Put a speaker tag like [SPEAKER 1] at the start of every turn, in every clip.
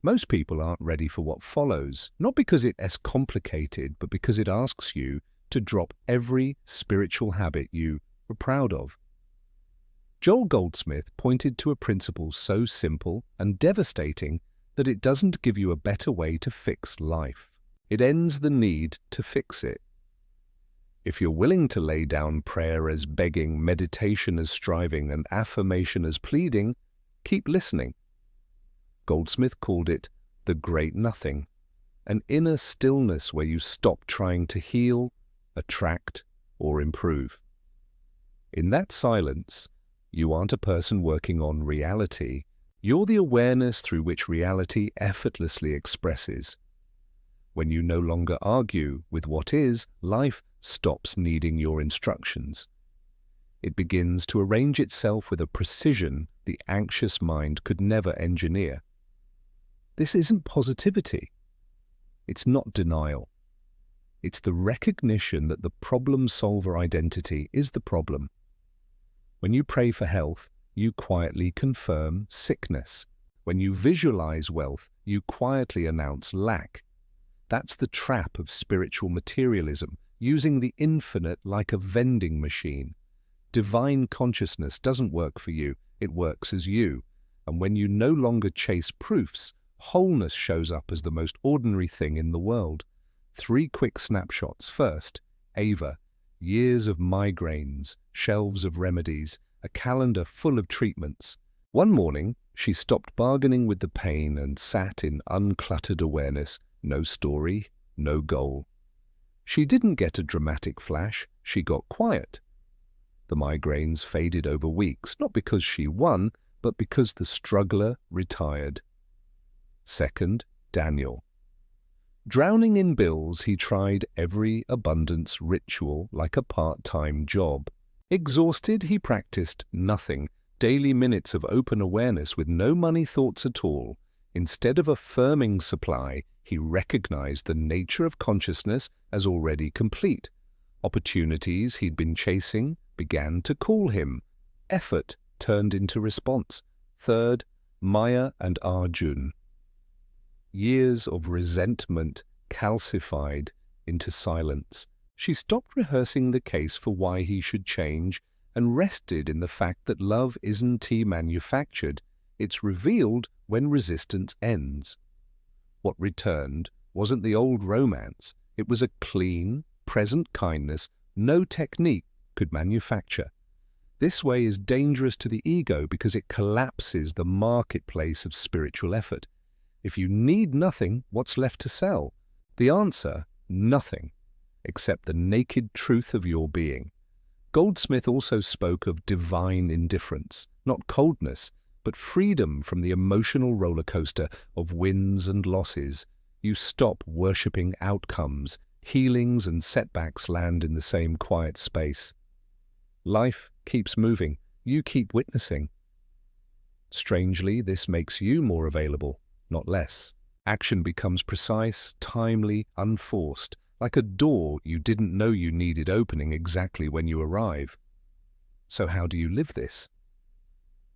[SPEAKER 1] Most people aren't ready for what follows, not because it's complicated, but because it asks you to drop every spiritual habit you were proud of. Joel Goldsmith pointed to a principle so simple and devastating that it doesn't give you a better way to fix life. It ends the need to fix it. If you're willing to lay down prayer as begging, meditation as striving, and affirmation as pleading, keep listening. Goldsmith called it the great nothing, an inner stillness where you stop trying to heal, attract, or improve. In that silence, you aren't a person working on reality. You're the awareness through which reality effortlessly expresses. When you no longer argue with what is, life stops needing your instructions. It begins to arrange itself with a precision the anxious mind could never engineer. This isn't positivity. It's not denial. It's the recognition that the problem solver identity is the problem. When you pray for health, you quietly confirm sickness. When you visualize wealth, you quietly announce lack. That's the trap of spiritual materialism, using the infinite like a vending machine. Divine consciousness doesn't work for you, it works as you. And when you no longer chase proofs, wholeness shows up as the most ordinary thing in the world. 3 quick snapshots. First, Ava. Years of migraines, shelves of remedies, a calendar full of treatments. One morning, she stopped bargaining with the pain and sat in uncluttered awareness. No story, no goal. She didn't get a dramatic flash, she got quiet. The migraines faded over weeks, not because she won, but because the struggler retired. Second, Daniel. Drowning in bills, he tried every abundance ritual like a part-time job. Exhausted, he practiced nothing, daily minutes of open awareness with no money thoughts at all. Instead of affirming supply, he recognized the nature of consciousness as already complete. Opportunities he'd been chasing began to call him. Effort turned into response. Third, Maya and Arjun. Years of resentment calcified into silence. She stopped rehearsing the case for why he should change and rested in the fact that love isn't manufactured. It's revealed when resistance ends. What returned wasn't the old romance. It was a clean, present kindness no technique could manufacture. This way is dangerous to the ego because it collapses the marketplace of spiritual effort. If you need nothing, what's left to sell? The answer, nothing, except the naked truth of your being. Goldsmith also spoke of divine indifference, not coldness, but freedom from the emotional roller coaster of wins and losses. You stop worshipping outcomes. Healings and setbacks land in the same quiet space. Life keeps moving. You keep witnessing. Strangely, this makes you more available, not less. Action becomes precise, timely, unforced, like a door you didn't know you needed opening exactly when you arrive. So how do you live this?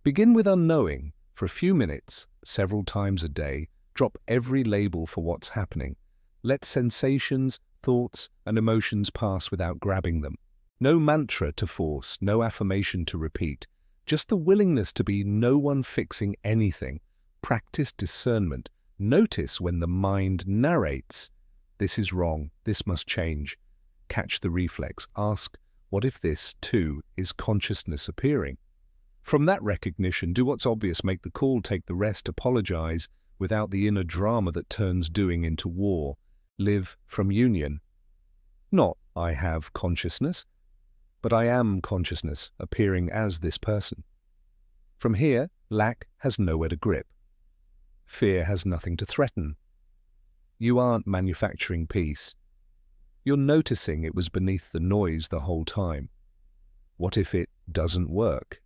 [SPEAKER 1] Begin with unknowing. For a few minutes, several times a day, drop every label for what's happening. Let sensations, thoughts, and emotions pass without grabbing them. No mantra to force, no affirmation to repeat. Just the willingness to be no one fixing anything. Practice discernment. Notice when the mind narrates, "This is wrong, this must change." Catch the reflex. Ask, what if this, too, is consciousness appearing? From that recognition, do what's obvious, make the call, take the rest, apologize without the inner drama that turns doing into war. Live from union. Not, I have consciousness, but I am consciousness appearing as this person. From here, lack has nowhere to grip. Fear has nothing to threaten. You aren't manufacturing peace. You're noticing it was beneath the noise the whole time. What if it doesn't work?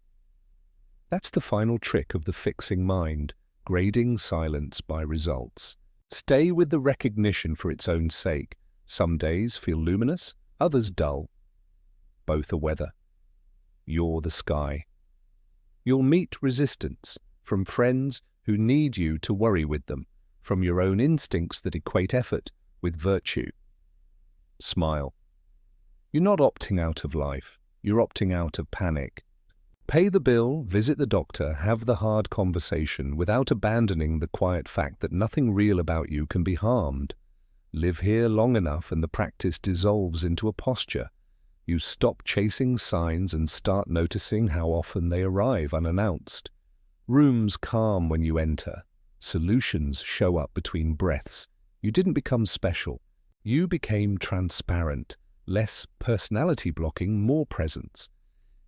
[SPEAKER 1] That's the final trick of the fixing mind, grading silence by results. Stay with the recognition for its own sake. Some days feel luminous, others dull. Both are weather. You're the sky. You'll meet resistance from friends who need you to worry with them, from your own instincts that equate effort with virtue. Smile. You're not opting out of life, you're opting out of panic. Pay the bill, visit the doctor, have the hard conversation without abandoning the quiet fact that nothing real about you can be harmed. Live here long enough and the practice dissolves into a posture. You stop chasing signs and start noticing how often they arrive unannounced. Rooms calm when you enter. Solutions show up between breaths. You didn't become special. You became transparent. Less personality blocking, more presence.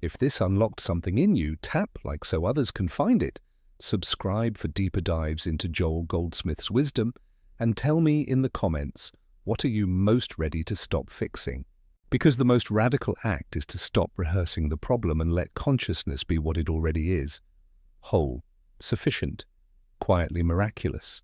[SPEAKER 1] If this unlocked something in you, tap like so others can find it. Subscribe for deeper dives into Joel Goldsmith's wisdom, and tell me in the comments, what are you most ready to stop fixing? Because the most radical act is to stop rehearsing the problem and let consciousness be what it already is. Whole, sufficient, quietly miraculous.